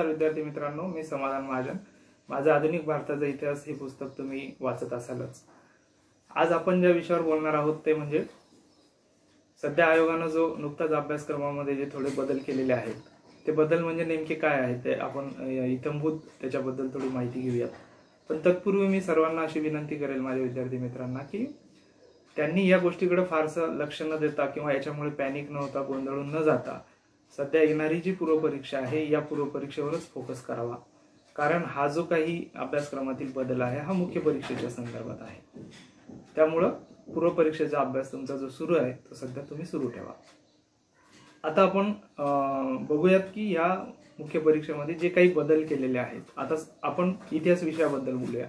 विद्यार्थी मित्रांनो, मी समाधान महाजन. माझा आधुनिक भारताचा इतिहास हे पुस्तक तुम्ही वाचत असालच. आज आपण ज्या विषयावर बोलणार आहोत ते म्हणजे सध्या आयोगाने जो नुकताच अभ्यासक्रमामध्ये जे थोडे बदल केलेले आहेत, ते बदल म्हणजे नेमके काय आहेत ते आपण इत्थंभूत त्याच्याबद्दल थोडी माहिती घेऊयात. पण तत्पूर्वी मी सर्वांना अशी विनंती करेल माझ्या विद्यार्थी मित्रांना की त्यांनी या गोष्टीकडे फारसं लक्ष न देता किंवा याच्यामुळे पॅनिक न होता, गोंधळून न जाता सध्या येणारी जी पूर्वपरीक्षा आहे या पूर्वपरीक्षेवरच फोकस करावा. कारण हा जो काही अभ्यासक्रमातील बदल आहे हा मुख्य परीक्षेच्या संदर्भात आहे. त्यामुळं पूर्वपरीक्षेचा अभ्यास तुमचा जो सुरू आहे तो सध्या तुम्ही सुरू ठेवा. आता आपण बघूयात की या मुख्य परीक्षेमध्ये जे काही बदल केलेले आहेत. आता आपण इतिहास विषयाबद्दल बोलूया.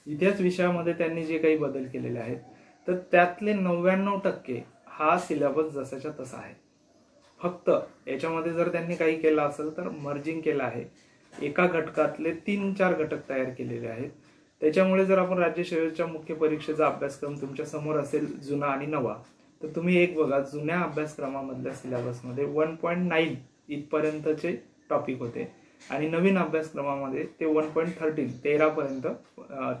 इतिहास विषयामध्ये त्यांनी जे काही बदल केलेले आहेत तर त्यातले 99% हा सिलेबस जसाच्या तसा आहे. फक्त याच्यामध्ये जर त्यांनी काही केलं असेल तर मर्जिंग केलं आहे. एका घटकातले 3-4 घटक तयार केलेले आहेत. त्याच्यामुळे जर आपण राज्यसेवेच्या मुख्य परीक्षेचा अभ्यासक्रम तुमच्या समोर असेल जुना आणि नवा, तर तुम्ही एक बघा, जुन्या अभ्यासक्रमामधल्या सिलेबसमध्ये 1.9 इथपर्यंतचे टॉपिक होते आणि नवीन अभ्यासक्रमामध्ये ते 13 पर्यंत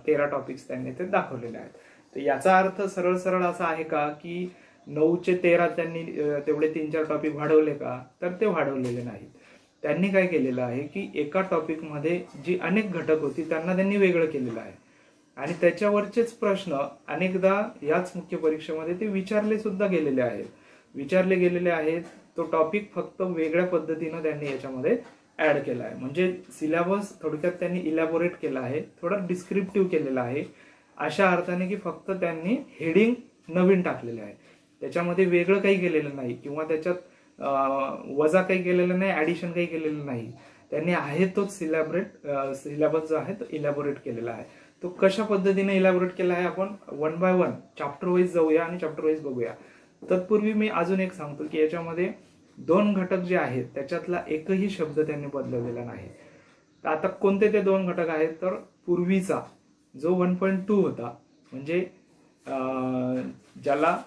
13 टॉपिक्स त्यांनी ते दाखवलेले आहेत. तर याचा अर्थ सरळ सरळ असा आहे का की 9चे 13 त्यांनी तेवढे 3-4 टॉपिक वाढवले का? तर ते वाढवलेले नाहीत. त्यांनी काय केलेलं आहे की एका टॉपिकमध्ये जी अनेक घटक होती त्यांना त्यांनी वेगळं केलेलं आहे आणि त्याच्यावरचेच प्रश्न अनेकदा याच मुख्य परीक्षेमध्ये ते विचारले गेलेले आहेत. तो टॉपिक फक्त वेगळ्या पद्धतीनं त्यांनी याच्यामध्ये ऍड केला आहे. म्हणजे सिलेबस थोडक्यात त्यांनी इलॅबोरेट केला आहे, थोडा डिस्क्रिप्टिव्ह केलेला आहे, अशा अर्थाने की फक्त त्यांनी हेडिंग नवीन टाकलेले आहे. त्याच्यामध्ये वेगळं काही केलेलं नाही किंवा त्याच्यात वजा काही केलेलं नाही, ऍडिशन काही केलेलं नाही. त्यांनी आहे तोच सिलेबस जो आहे तो इलॅबोरेट केलेला आहे. तो कशा पद्धतीने इलॅबोरेट केला आहे आपण 1 बाय 1 चॅप्टर वाईज जाऊया आणि चॅप्टर वाईज बघूया. तत्पूर्वी मी अजून एक सांगतो की याच्यामध्ये 2 घटक जे आहेत त्याच्यातला एकही शब्द त्यांनी बदललेला नाही. तर आता कोणते ते 2 घटक आहेत तर पूर्वीचा जो 1.2 होता, म्हणजे ज्याला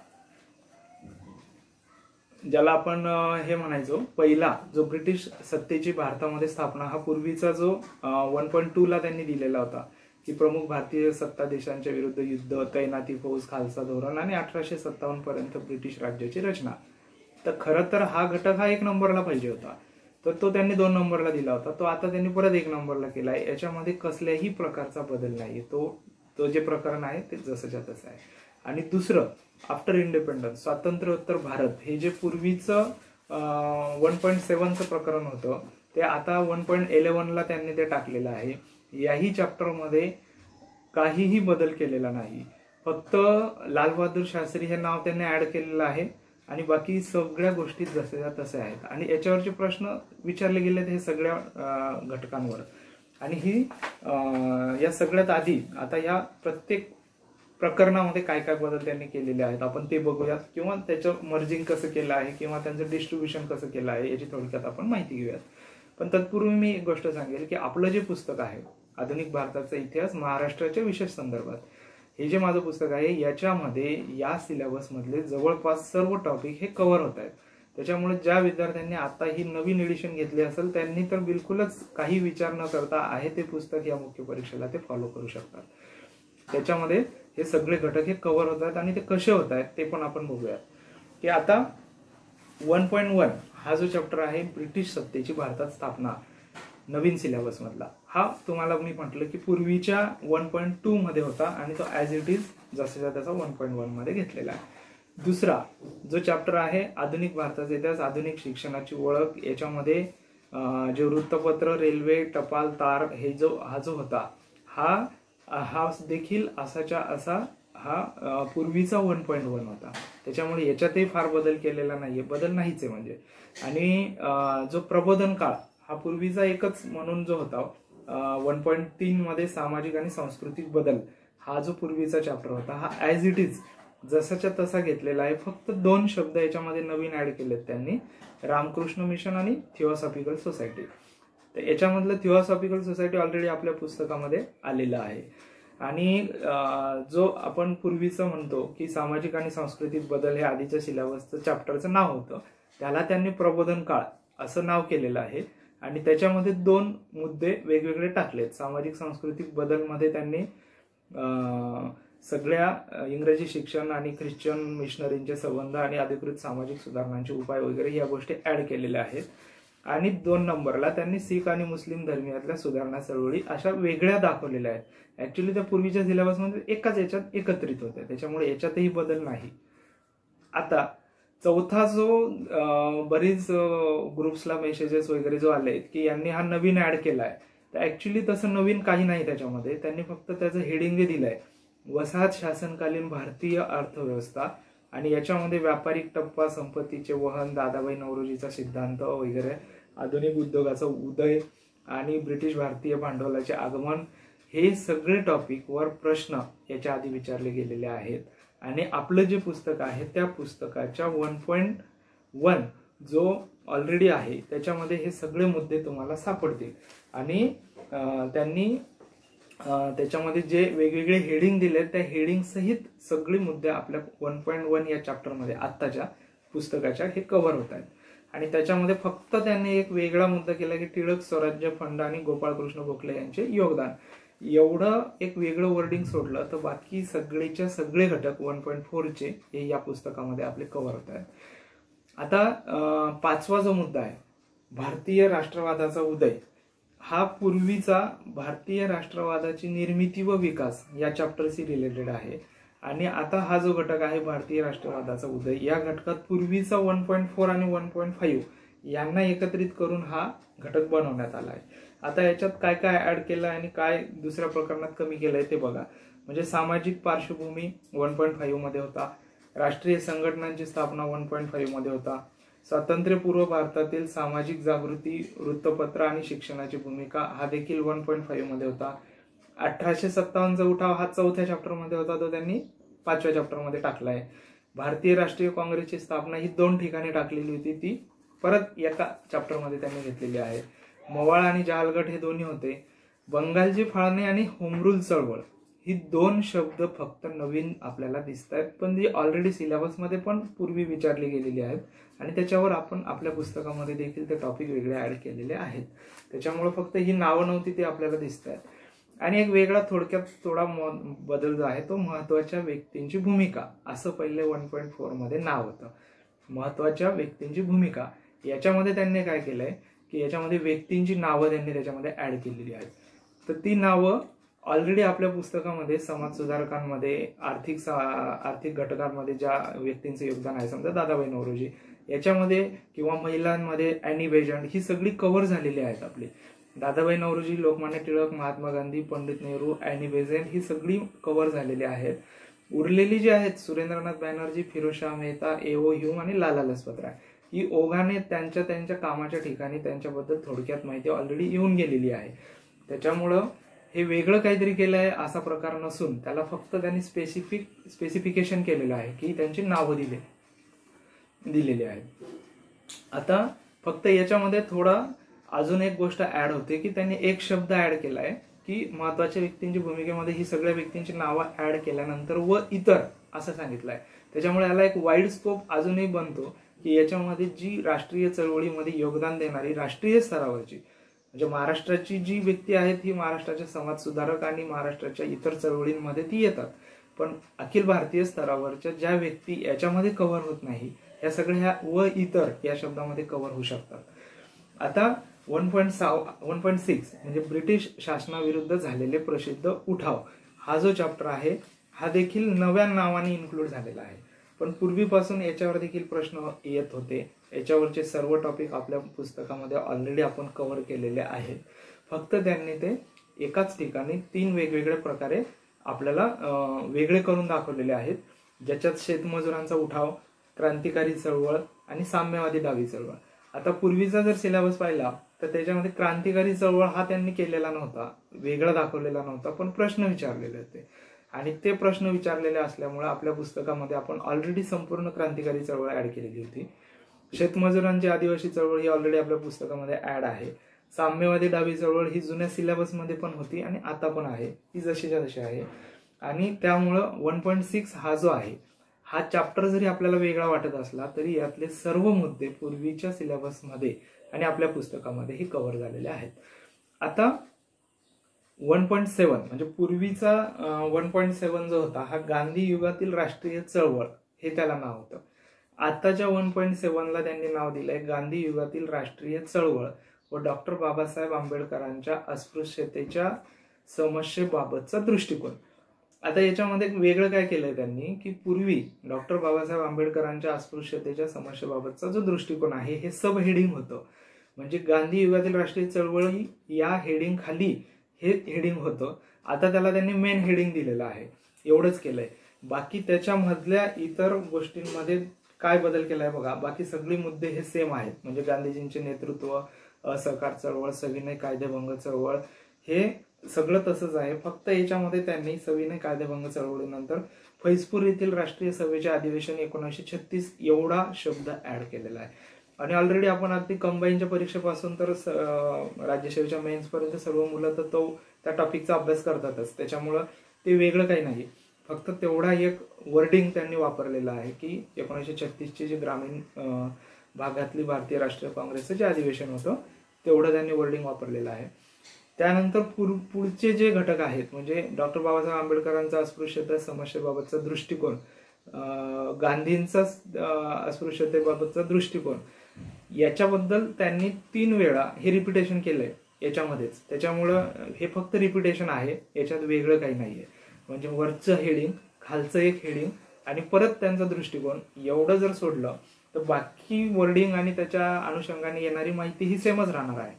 आपण हे म्हणायचो पहिला जो ब्रिटिश सत्तेची भारतामध्ये स्थापना, हा पूर्वीचा जो 1.2 ला त्यांनी दिलेला होता की प्रमुख भारतीय सत्ता देशांच्या विरुद्ध युद्ध, तैनाती फौज, खालसा धोरण आणि 1857 पर्यंत ब्रिटिश राज्याची रचना. तर खरं तर हा घटक हा 1 नंबरला पाहिजे होता, तर तो त्यांनी 2 नंबरला दिला होता. तो आता त्यांनी परत 1 नंबरला केलाय. याच्यामध्ये कसल्याही प्रकारचा बदल नाही. तो जे प्रकरण आहे ते जसंच्या तसं आहे. आणि दुसरं, आफ्टर इंडिपेंडन्स, स्वातंत्र्योत्तर भारत, हे जे पूर्वीचं 1.7चं प्रकरण होतं ते आता 1.11 ला त्यांनी ते टाकलेलं आहे. याही चॅप्टरमध्ये काहीही बदल केलेला नाही. फक्त लाल बहादूर शास्त्री हे नाव त्यांनी ऍड केलेलं आहे आणि बाकी सगळ्या गोष्टी जसं तसे आहेत. आणि याच्यावरचे प्रश्न विचारले गेलेत हे सगळ्या घटकांवर. आणि ही या सगळ्यात आधी आता या प्रत्येक प्रकरणामध्ये काय काय बदल त्यांनी केलेले आहेत आपण ते बघूयात, किंवा त्याचं मर्जिंग कसं केलं आहे किंवा त्यांचं डिस्ट्रीब्युशन कसं केलं आहे याची थोडक्यात आपण माहिती घेऊयात. पण तत्पूर्वी मी एक गोष्ट सांगेल की आपलं जे पुस्तक आहे आधुनिक भारताचा इतिहास महाराष्ट्राच्या विशेष संदर्भात, हे जे माझं पुस्तक आहे याच्यामध्ये या सिलेबस मधले जवळपास सर्व टॉपिक हे कव्हर होत आहेत. त्याच्यामुळे ज्या विद्यार्थ्यांनी आता ही नवीन एडिशन घेतली असेल त्यांनी तर बिलकुलच काही विचार न करता आहे ते पुस्तक या मुख्य परीक्षेला ते फॉलो करू शकतात. त्याच्यामध्ये हे सगळे घटक हे कव्हर होत आहेत आणि ते कसे होत आहेत ते पण आपण बघूयात. की आता 1.1 हा जो चॅप्टर आहे ब्रिटिश सत्तेची भारतात स्थापना, नवीन सिलेबस मधला, हा तुम्हाला मी म्हटलं की पूर्वीच्या 1.2 मध्ये होता आणि तो ऍज इट इज जसाच्या तसा 1.1 मध्ये घेतलेला आहे. दुसरा जो चॅप्टर आहे आधुनिक भारताचा इतिहास, आधुनिक शिक्षणाची ओळख, याच्यामध्ये जे वृत्तपत्र, रेल्वे, टपाल, तार हा जो होता हा देखील असाच्या असा हा पूर्वीचा 1.1 होता. त्याच्यामुळे याच्यातही फार बदल केलेला नाहीये, बदल नाहीच आहे म्हणजे. आणि जो प्रबोधन काळ हा पूर्वीचा एकच म्हणून जो होता 1.3 मध्ये सामाजिक आणि सांस्कृतिक बदल, हा जो पूर्वीचा चॅप्टर होता हा ऍज इट इज जसाच्या तसा घेतलेला आहे. फक्त 2 शब्द याच्यामध्ये नवीन ऍड केलेत त्यांनी, रामकृष्ण मिशन आणि थिओसॉफिकल सोसायटी. तर याच्यामधलं थिओसॉफिकल सोसायटी ऑलरेडी आपल्या पुस्तकामध्ये आलेलं आहे. आणि जो आपण पूर्वीचं म्हणतो की सामाजिक आणि सांस्कृतिक बदल हे आधीच्या सिलेबसचं चॅप्टरचं नाव होतं, त्याला त्यांनी प्रबोधन काळ असं नाव केलेलं आहे. आणि त्याच्यामध्ये 2 मुद्दे वेगवेगळे टाकलेत. सामाजिक सांस्कृतिक बदलमध्ये त्यांनी सगळ्या इंग्रजी शिक्षण आणि ख्रिश्चन मिशनरींचे संबंध आणि अधिकृत सामाजिक सुधारणांचे उपाय वगैरे या गोष्टी ऍड केलेल्या आहेत. आणि 2 नंबरला त्यांनी शीख आणि मुस्लिम धर्मियातल्या सुधारणा चळवळी अशा वेगळ्या दाखवलेल्या आहेत. ऍक्च्युली त्या पूर्वीच्या सिलेबसमध्ये एकाच याच्यात एकत्रित होत्या, त्याच्यामुळे याच्यातही बदल नाही. आता चौथा जो बरीच ग्रुप्सला मेसेजेस वगैरे जो आले की यांनी हा नवीन ऍड केलाय, तर ऍक्च्युली तसं नवीन काही नाही त्याच्यामध्ये. त्यांनी फक्त त्याचं हेडिंग दिलंय वसाहत शासनकालीन भारतीय अर्थव्यवस्था, आणि याच्यामध्ये व्यापारिक टप्पा, संपत्तीचे वहन, दादाभाई नौरोजीचा सिद्धांत वगैरे, आधुनिक उद्योगाचा उदय आणि ब्रिटिश भारतीय भांडवलाचे आगमन, हे सगळे टॉपिक वर प्रश्न याच्या आधी विचारले गेलेले आहेत. आणि आपलं जे पुस्तक आहे त्या पुस्तकाच्या 1.1 जो ऑलरेडी आहे त्याच्यामध्ये हे सगळे मुद्दे तुम्हाला सापडतील. आणि त्यांनी त्याच्यामध्ये जे वेगवेगळे हेडिंग दिले त्या हेडिंग सहित सगळे मुद्दे आपल्या 1.1 या चॅप्टरमध्ये आत्ताच्या पुस्तकाच्या हे कव्हर होत आहेत. आणि त्याच्यामध्ये फक्त त्यांनी एक वेगळा मुद्दा केला की टिळक स्वराज्य फंड आणि गोपाळकृष्ण गोखले यांचे योगदान, एवढं एक वेगळं वर्डिंग सोडलं तर बाकी सगळेच्या सगळे घटक 1.4 चे हे या पुस्तकामध्ये आपले कव्हर होत आहेत. आता 5वा जो मुद्दा आहे भारतीय राष्ट्रवादाचा उदय, हा पूर्वीचा भारतीय राष्ट्रवादाची निर्मिती व विकास या चॅप्टरशी रिलेटेड आहे. आणि आता हा जो घटक आहे भारतीय राष्ट्रवादाचा उदय, या घटकात पूर्वीचा 1.4 आणि 1.5 यांना एकत्रित करून हा घटक बनवण्यात आला आहे. आता याच्यात काय काय ऍड केलं आणि काय दुसऱ्या प्रकरणात कमी केलंय ते बघा. म्हणजे सामाजिक पार्श्वभूमी 1.5 मध्ये होता, राष्ट्रीय संघटनांची स्थापना 1.5 मध्ये होता, स्वातंत्र्यपूर्व भारतातील सामाजिक जागृती, वृत्तपत्र आणि शिक्षणाची भूमिका हा देखील 1.5 मध्ये होता. 1857चा उठाव हा 4थ्या चॅप्टरमध्ये होता, तो त्यांनी 5व्या चॅप्टरमध्ये टाकलाय. भारतीय राष्ट्रीय काँग्रेसची स्थापना ही 2 ठिकाणी टाकलेली होती, ती परत एका चॅप्टरमध्ये त्यांनी घेतलेली आहे. मवाळ आणि जहालगट हे दोन्ही होते. बंगालची फाळणी आणि होमरूल चळवळ ही 2 शब्द फक्त नवीन आपल्याला दिसत आहेत, पण जी ऑलरेडी सिलेबसमध्ये पण पूर्वी विचारली गेलेली आहेत आणि त्याच्यावर आपण आपल्या पुस्तकामध्ये देखील ते टॉपिक वेगळे ऍड केलेले आहेत. त्याच्यामुळे फक्त ही नावं नव्हती ती आपल्याला दिसत आहेत. आणि एक वेगळा थोडक्यात थोडा बदल जो आहे तो महत्वाच्या व्यक्तींची भूमिका, असं पहिले 1.4 मध्ये नाव होतं, महत्वाच्या व्यक्तींची भूमिका. याच्यामध्ये त्यांनी काय केलंय की याच्यामध्ये व्यक्तींची नावं त्यांनी त्याच्यामध्ये ऍड केलेली आहेत. तर ती नावं ऑलरेडी आपल्या पुस्तकामध्ये समाज सुधारकांमध्ये, आर्थिक घटकांमध्ये ज्या व्यक्तींचं योगदान आहे, समजा दादाभाई नौरोजी याच्यामध्ये, किंवा महिलांमध्ये अॅनी बेजंट, ही सगळी कव्हर झालेली आहेत आपली. दादाभाई नौरोजी, लोकमान्य टिळक, महात्मा गांधी, पंडित नेहरू, अॅनी बेझंट ही सगळी कव्हर झालेली आहेत. उरलेली जी आहेत सुरेंद्रनाथ बॅनर्जी, फिरोजशाह मेहता, ए.ओ. ह्यूम आणि लाला लजपत राय, ही ओघाने त्यांच्या त्यांच्या कामाच्या ठिकाणी त्यांच्याबद्दल थोडक्यात माहिती ऑलरेडी येऊन गेलेली आहे. त्याच्यामुळं हे वेगळं काहीतरी केलं आहे असा प्रकार नसून त्याला फक्त त्यांनी स्पेसिफिकेशन केलेलं आहे की त्यांची नावं दिलेली आहेत. आता फक्त याच्यामध्ये थोडा अजून एक गोष्ट ऍड होते की त्यांनी एक शब्द ऍड केलाय की महत्वाच्या व्यक्तींची भूमिकेमध्ये ही सगळ्या व्यक्तींची नावं ऍड केल्यानंतर व इतर असं सांगितलंय. त्याच्यामुळे याला एक वाईड स्कोप अजूनही बनतो की याच्यामध्ये जी राष्ट्रीय चळवळीमध्ये योगदान देणारी राष्ट्रीय स्तरावरची, म्हणजे महाराष्ट्राची जी व्यक्ती आहेत ही महाराष्ट्राचे समाज सुधारक आणि महाराष्ट्राच्या इतर चळवळींमध्ये ती येतात, पण अखिल भारतीय स्तरावरच्या ज्या व्यक्ती याच्यामध्ये कव्हर होत नाही या सगळ्या व इतर या शब्दामध्ये कव्हर होऊ शकतात. आता 1.6 म्हणजे ब्रिटिश शासनाविरुद्ध झालेले प्रसिद्ध उठाव, हा जो चॅप्टर आहे हा देखील नव्या नावाने इन्क्लूड झालेला आहे, पण पूर्वीपासून याच्यावर देखील प्रश्न येत होते. याच्यावरचे सर्व टॉपिक आपल्या पुस्तकामध्ये ऑलरेडी आपण कव्हर केलेले आहेत. फक्त त्यांनी ते एकाच ठिकाणी 3 वेगवेगळ्या प्रकारे आपल्याला वेगळे करून दाखवलेले आहेत, ज्याच्यात शेतमजुरांचा उठाव, क्रांतिकारी चळवळ आणि साम्यवादी डावी चळवळ. आता पूर्वीचा जर सिलेबस पाहिला तर त्याच्यामध्ये क्रांतिकारी चळवळ हा त्यांनी केलेला नव्हता, वेगळा दाखवलेला नव्हता, पण प्रश्न विचारलेले होते. आणि ते प्रश्न विचारलेले असल्यामुळे आपल्या पुस्तकामध्ये आपण ऑलरेडी संपूर्ण क्रांतिकारी चळवळ ऍड केलेली होती. शेतमजुरांची आदिवासी चळवळ ही ऑलरेडी आपल्या पुस्तकामध्ये ऍड आहे. साम्यवादी डावी चळवळ ही जुन्या सिलेबसमध्ये पण होती आणि आता पण आहे, ती जशीच्या तशी आहे. आणि त्यामुळं 1.6 हा जो आहे हा चॅप्टर जरी आपल्याला वेगळा वाटत असला तरी यातले सर्व मुद्दे पूर्वीच्या सिलेबसमध्ये आणि आपल्या पुस्तकामध्ये हे कव्हर झालेले आहेत. आता 1.7 म्हणजे पूर्वीचा 1.7 जो होता हा गांधी युगातील राष्ट्रीय चळवळ हे त्याला नाव होतं. आताच्या 1.7ला त्यांनी नाव दिलंय गांधी युगातील राष्ट्रीय चळवळ व डॉक्टर बाबासाहेब आंबेडकरांच्या अस्पृश्यतेच्या समस्येबाबतचा दृष्टिकोन. आता याच्यामध्ये वेगळं काय केलंय त्यांनी की पूर्वी डॉक्टर बाबासाहेब आंबेडकरांच्या अस्पृश्यतेच्या समस्येबाबतचा जो दृष्टिकोन आहे हे सब हेडिंग होतं. म्हणजे गांधी युगातील राष्ट्रीय चळवळी या हेडिंग खाली हे हेडिंग होतं. आता त्याला त्यांनी मेन हेडिंग दिलेलं आहे. एवढंच केलंय. बाकी त्याच्यामधल्या इतर गोष्टींमध्ये काय बदल केलाय बघा. बाकी सगळे मुद्दे हे सेम आहेत. म्हणजे गांधीजींचे नेतृत्व, असहकार चळवळ, सविनय कायदेभंग चळवळ हे सगळं तसंच आहे. फक्त याच्यामध्ये त्यांनी सविनय कायदेभंग चळवळीनंतर फैजपूर येथील राष्ट्रीय सभेचे अधिवेशन 1936 एवढा शब्द ऍड केलेला आहे. आणि ऑलरेडी आपण अगदी कंबाईनच्या परीक्षेपासून तर राज्यसेवेच्या मेन्स पर्यंत सर्व मुलं तर त्या टॉपिकचा अभ्यास करतातच. त्याच्यामुळं ते वेगळं काही नाही. फक्त तेवढा एक वर्डिंग त्यांनी वापरलेला आहे की 1936चे जे ग्रामीण भागातली भारतीय राष्ट्रीय काँग्रेसचं जे अधिवेशन होतं तेवढं त्यांनी वर्डिंग वापरलेलं आहे. त्यानंतर पुढचे जे घटक आहेत म्हणजे डॉक्टर बाबासाहेब आंबेडकरांचा अस्पृश्यता समस्येबाबतचा दृष्टिकोन, गांधींचा अस्पृश्यतेबाबतचा दृष्टिकोन, याच्याबद्दल त्यांनी 3 वेळा हे रिपिटेशन केलंय याच्यामध्येच. त्याच्यामुळं हे फक्त रिपिटेशन आहे, याच्यात वेगळं काही नाहीये. म्हणजे वरचं हेडिंग, खालचं एक हेडिंग आणि परत त्यांचा दृष्टिकोन एवढं जर सोडलं तर बाकी वर्डिंग आणि त्याच्या अनुषंगाने येणारी माहिती ही सेमच राहणार आहे.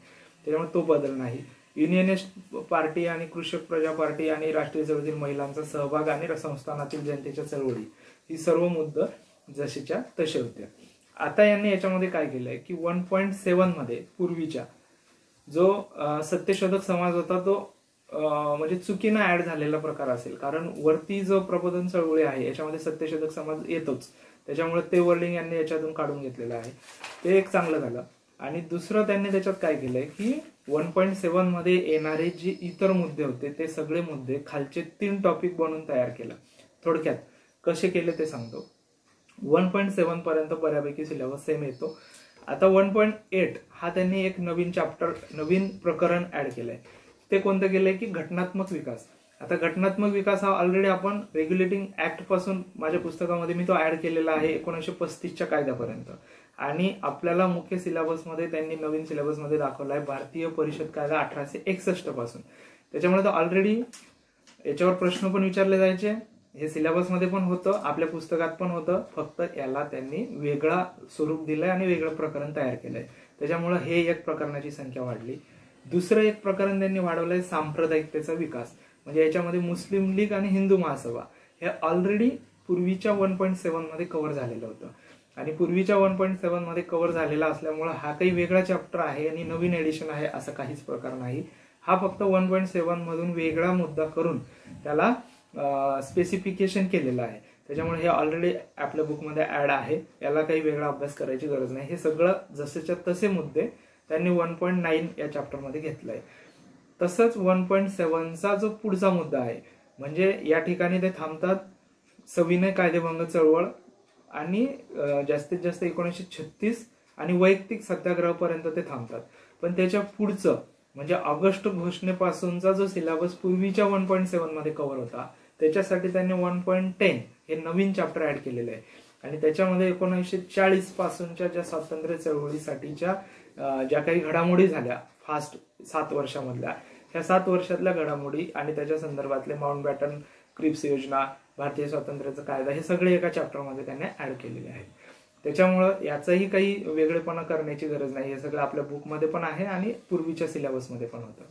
त्याच्यामुळे तो बदल नाही. युनियनिस्ट पार्टी आणि कृषक प्रजा पार्टी आणि राष्ट्रीय चळवळीतील महिलांचा सहभाग आणि संस्थानातील जनतेच्या चळवळी ही सर्व मुद्दे जशीच्या तसे होते. आता यांनी याच्यामध्ये काय केलंय की 1.7 मध्ये पूर्वीच्या जो सत्यशोधक समाज होता तो म्हणजे चुकीनं ऍड झालेला प्रकार असेल. कारण वरती जो प्रबोधन चळवळी आहे याच्यामध्ये सत्यशोधक समाज येतोच. त्याच्यामुळे ते वर्डिंग यांनी याच्यातून काढून घेतलेलं आहे. ते एक चांगलं झालं. आणि दुसरं त्यांनी त्याच्यात काय केलंय की 1.7 मध्ये येणारे जे इतर मुद्दे होते ते सगळे मुद्दे खालचे 3 टॉपिक बनवून तयार केलं. थोडक्यात कसे केले ते सांगतो. 1.7 पर्यंत बऱ्यापैकी सिलेबस सेम येतो. आता 1.8 हा त्यांनी एक नवीन प्रकरण ऍड केलंय. ते कोणतं केलंय की घटनात्मक विकास. आता घटनात्मक विकास हा ऑलरेडी आपण रेग्युलेटिंग ऍक्ट पासून माझ्या पुस्तकामध्ये मी तो ऍड केलेला आहे 1935च्या कायद्यापर्यंत. आणि आपल्याला मुख्य सिलेबसमध्ये त्यांनी नवीन सिलेबसमध्ये दाखवलाय भारतीय परिषद कायदा 1861 पासून. त्याच्यामुळे तर ऑलरेडी याच्यावर प्रश्न पण विचारले जायचे. हे सिलेबसमध्ये पण होतं, आपल्या पुस्तकात पण होतं. फक्त याला त्यांनी वेगळा स्वरूप दिलंय आणि वेगळं प्रकरण तयार केलंय. त्याच्यामुळे हे एक प्रकरणाची संख्या वाढली. दुसरं एक प्रकरण त्यांनी वाढवलंय सांप्रदायिकतेचा विकास. म्हणजे याच्यामध्ये मुस्लिम लीग आणि हिंदू महासभा हे ऑलरेडी पूर्वीच्या 1.7 मध्ये कव्हर झालेलं होतं. आणि पूर्वीच्या 1.7 मध्ये कव्हर झालेला असल्यामुळे हा काही वेगळा चॅप्टर आहे आणि नवीन एडिशन आहे असं काहीच प्रकार नाही. हा फक्त 1.7 मधून वेगळा मुद्दा करून त्याला स्पेसिफिकेशन केलेलं आहे. त्याच्यामुळे हे ऑलरेडी आपल्या बुकमध्ये ऍड आहे. याला काही वेगळा अभ्यास करायची गरज नाही. हे सगळं जसेच्या तसे मुद्दे त्यांनी 1.9 या चॅप्टरमध्ये घेतलाय. तसंच 1.7चा जो पुढचा मुद्दा आहे म्हणजे या ठिकाणी ते थांबतात सविनय कायदेभंग चळवळ आणि जास्तीत जास्त 1936 आणि वैयक्तिक सत्याग्रहापर्यंत ते थांबतात. पण त्याच्या पुढचं म्हणजे ऑगस्ट घोषणेपासूनचा जो सिलेबस पूर्वीच्या 1.7 मध्ये कव्हर होता त्याच्यासाठी त्यांनी 1.10 हे नवीन चॅप्टर ऍड केलेलं आहे. आणि त्याच्यामध्ये 1940 पासूनच्या ज्या स्वातंत्र्य चळवळीसाठीच्या ज्या काही घडामोडी झाल्या फास्ट 7 वर्षामधल्या, ह्या 7 वर्षातल्या घडामोडी आणि त्याच्या संदर्भातले माउंटबॅटन क्रिप्स योजना, भारतीय स्वातंत्र्याचा कायदा हे सगळे एका चॅप्टरमध्ये त्यांनी ऍड केलेले आहेत. त्याच्यामुळं याचाही काही वेगळेपणा करण्याची गरज नाही. हे सगळं आपल्या बुकमध्ये पण आहे आणि पूर्वीच्या सिलेबसमध्ये पण होतं.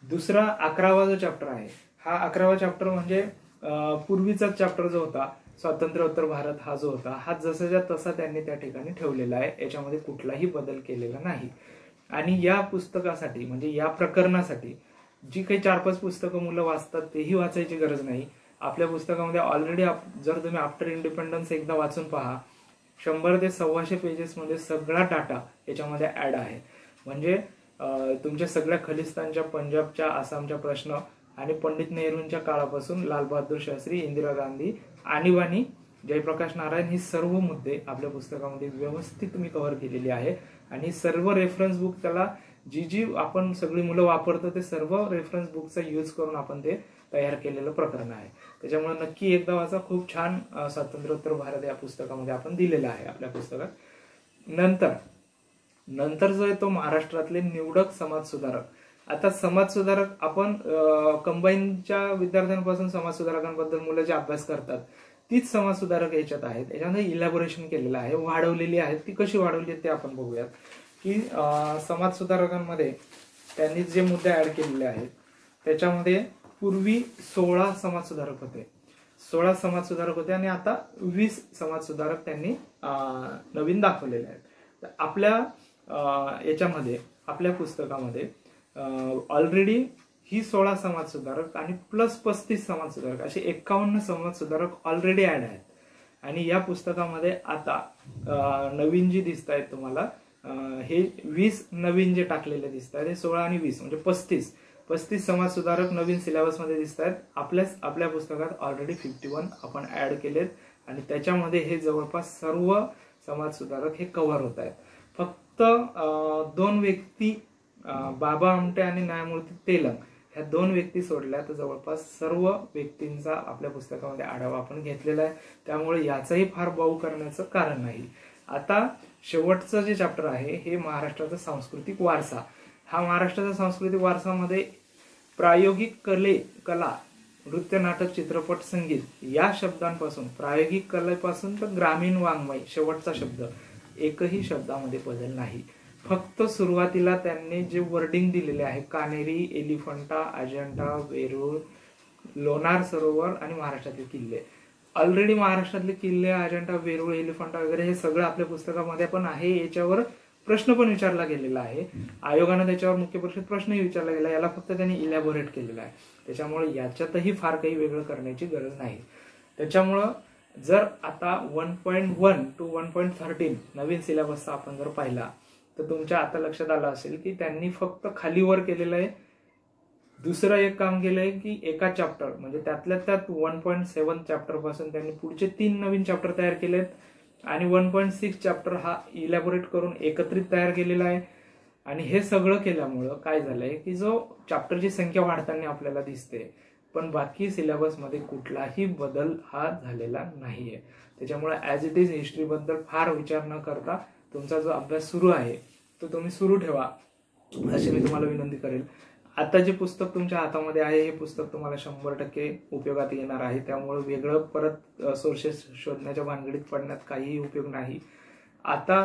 दुसरा 11वा जो चॅप्टर आहे हा 11वा चॅप्टर म्हणजे पूर्वीचा चॅप्टर जो होता स्वातंत्र्योत्तर भारत हा जो होता हा जसाच्या तसा त्यांनी त्या ठिकाणी ठेवलेला आहे. याच्यामध्ये कुठलाही बदल केलेला नाही. आणि या पुस्तकासाठी म्हणजे या प्रकरणासाठी जी काही 4-5 पुस्तकं मुलं वाचतात तेही वाचायची गरज नाही. आपल्या पुस्तकामध्ये ऑलरेडी जर तुम्ही आफ्टर इंडिपेंडन्स एकदा वाचून पहा 100 ते 125 पेजेस मध्ये सगळा डाटा याच्यामध्ये ऍड आहे. म्हणजे तुमच्या सगळ्या खलिस्तानच्या, पंजाबच्या, आसामच्या प्रश्न आणि पंडित नेहरूंच्या काळापासून लालबहादूर शास्त्री, इंदिरा गांधी, आणीबाणी, जयप्रकाश नारायण ही सर्व मुद्दे आपल्या पुस्तकामध्ये व्यवस्थित मी कव्हर केलेली आहे. आणि सर्व रेफरन्स बुक त्याला जी आपण सगळी मुलं वापरतो ते सर्व रेफरन्स बुकचा यूज करून आपण ते तयार केलेलं प्रकरण आहे. त्याच्यामुळे नक्की एकदा वाचा. खूप छान स्वातंत्र्योत्तर भारत या पुस्तकामध्ये आपण दिलेलं आहे आपल्या पुस्तकात. नंतर जो आहे तो महाराष्ट्रातले निवडक समाज सुधारक. आता समाज सुधारक आपण कंबाईनच्या विद्यार्थ्यांपासून समाज सुधारकांबद्दल मुलं जे अभ्यास करतात तीच समाज सुधारक याच्यात आहेत. याच्यामध्ये इलॅबोरेशन केलेलं आहे, वाढवलेली आहेत. ती कशी वाढवली ते आपण बघूयात. की समाज सुधारकांमध्ये त्यांनी जे मुद्दे ऍड केलेले आहेत त्याच्यामध्ये पूर्वी 16 समाज सुधारक होते. 16 समाज सुधारक होते आणि आता 20 समाज सुधारक त्यांनी नवीन दाखवलेले आहेत. तर आपल्या याच्यामध्ये आपल्या पुस्तकामध्ये ऑलरेडी ही 16 समाज सुधारक आणि प्लस 35 समाज सुधारक असे 51 समाज सुधारक ऑलरेडी ऍड आहेत. आणि या पुस्तकामध्ये आता नवीन जी दिसत आहेत तुम्हाला हे 20 नवीन जे टाकलेले दिसत आहेत हे 16 आणि 20 म्हणजे 35 समाज सुधारक नवीन सिलेबसमध्ये दिसत आहेत. आपल्या पुस्तकात ऑलरेडी 51 आपण ऍड केलेत आणि त्याच्यामध्ये हे जवळपास सर्व समाज सुधारक हे कव्हर होत आहेत. फक्त 2 व्यक्ती बाबा आमटे आणि न्यायमूर्ती तेलंग ह्या 2 व्यक्ती सोडल्या तर जवळपास सर्व व्यक्तींचा आपल्या पुस्तकामध्ये आढावा आपण घेतलेला आहे. त्यामुळे याचाही फार बाऊ करण्याचं कारण नाही. आता शेवटचं जे चॅप्टर आहे हे महाराष्ट्राचा सांस्कृतिक वारसा. हा महाराष्ट्राचा सांस्कृतिक वारसामध्ये प्रायोगिक कला, नृत्य, नाटक, चित्रपट, संगीत या शब्दांपासून प्रायोगिक कलेपासून तर ग्रामीण वाङ्मय शेवटचा शब्द एकही शब्दामध्ये बदल नाही. फक्त सुरुवातीला त्यांनी जे वर्डिंग दिलेले आहे कानेरी, एलिफंटा, अजंठा, वेरूळ, लोणार सरोवर आणि महाराष्ट्रातले किल्ले. ऑलरेडी महाराष्ट्रातले किल्ले, अजंठा, वेरूळ, एलिफंटा वगैरे हे सगळं आपल्या पुस्तकामध्ये पण आहे. याच्यावर प्रश्न पण विचारला गेलेला आहे. आयोगानं त्याच्यावर मुख्य परीक्षेत प्रश्नही विचारला गेला. याला फक्त त्यांनी इलॅबोरेट केलेला आहे. त्याच्यामुळे याच्यातही फार काही वेगळं करण्याची गरज नाही. त्याच्यामुळं जर आता 1.1 to 1.13 नवीन सिलेबसचा आपण जर पाहिला तर तुमच्या आता लक्षात आलं असेल की त्यांनी फक्त खालीवर केलेलं आहे. दुसरं एक काम केलंय की एका चॅप्टर म्हणजे त्यातल्या त्यात 1.7 चॅप्टर पासून त्यांनी पुढचे 3 नवीन चॅप्टर तयार केलेत आणि 1.6 चॅप्टर हा इलॅबोरेट करून एकत्रित तयार केलेला आहे. आणि हे सगळं केल्यामुळं काय झालंय की जो चॅप्टरची संख्या वाढताना आपल्याला दिसते पण बाकी सिलेबसमध्ये कुठलाही बदल हा झालेला नाहीये. त्याच्यामुळे ऍज इट इज हिस्ट्रीबद्दल फार विचार न करता तुमचा जो अभ्यास सुरू आहे तो तुम्ही सुरू ठेवा अशी मी तुम्हाला विनंती करेल. आता जे पुस्तक तुमच्या हातामध्ये आहे हे पुस्तक तुम्हाला 100% उपयोगात येणार आहे. त्यामुळे वेगळं परत सोर्सेस शोधण्याच्या भानगडीत पडण्यात काहीही उपयोग नाही. आता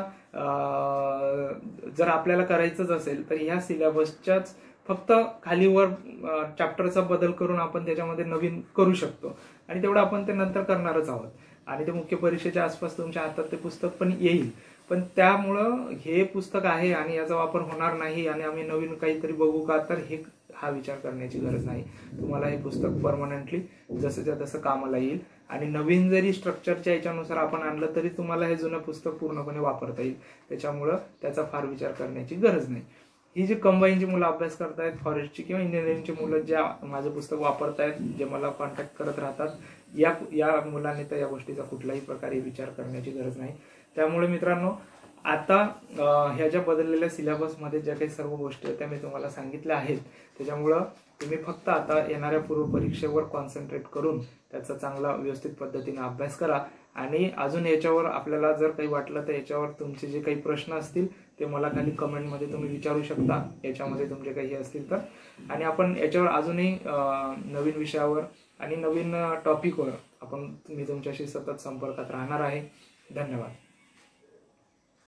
जर आपल्याला करायचंच असेल तर ह्या सिलेबसच्याच फक्त खालीवर चॅप्टरचा बदल करून आपण त्याच्यामध्ये नवीन करू शकतो आणि तेवढं आपण ते नंतर करणारच आहोत. आणि ते मुख्य परीक्षेच्या आसपास तुमच्या हातात ते पुस्तक पण येईल. पण त्यामुळं हे पुस्तक आहे आणि याचा वापर होणार नाही आणि आम्ही नवीन काहीतरी बघू का तर हा विचार करण्याची गरज नाही. तुम्हाला हे पुस्तक परमनंटली जसंच्या तसं कामाला येईल आणि नवीन जरी स्ट्रक्चरच्या याच्यानुसार आपण आणलं तरी तुम्हाला हे जुनं पुस्तक पूर्णपणे वापरता येईल. त्याच्यामुळं त्याचा फार विचार करण्याची गरज नाही. ही जी कंबाईनची मुलं अभ्यास करतायत, फॉरेस्टची किंवा इंजिनिअरिंगची मुलं ज्या माझं पुस्तक वापरतायत, जे मला कॉन्टॅक्ट करत राहतात, या मुलांनी तर या गोष्टीचा कुठल्याही प्रकारे विचार करण्याची गरज नाही. त्यामुळे मित्रांनो आता ह्या ज्या बदललेल्या सिलेबसमध्ये ज्या काही सर्व गोष्टी आहेत त्या मी तुम्हाला सांगितल्या आहेत. त्याच्यामुळं तुम्ही फक्त आता येणाऱ्या पूर्व परीक्षेवर कॉन्सन्ट्रेट करून त्याचा चांगला व्यवस्थित पद्धतीने अभ्यास करा. आणि अजून याच्यावर आपल्याला जर काही वाटलं तर याच्यावर तुमचे जे काही प्रश्न असतील ते मला खाली कमेंटमध्ये तुम्ही विचारू शकता. याच्यामध्ये तुमचे काही असतील तर आणि आपण याच्यावर अजूनही नवीन विषयावर आणि नवीन टॉपिकवर मी तुमच्याशी सतत संपर्कात राहणार आहे. धन्यवाद.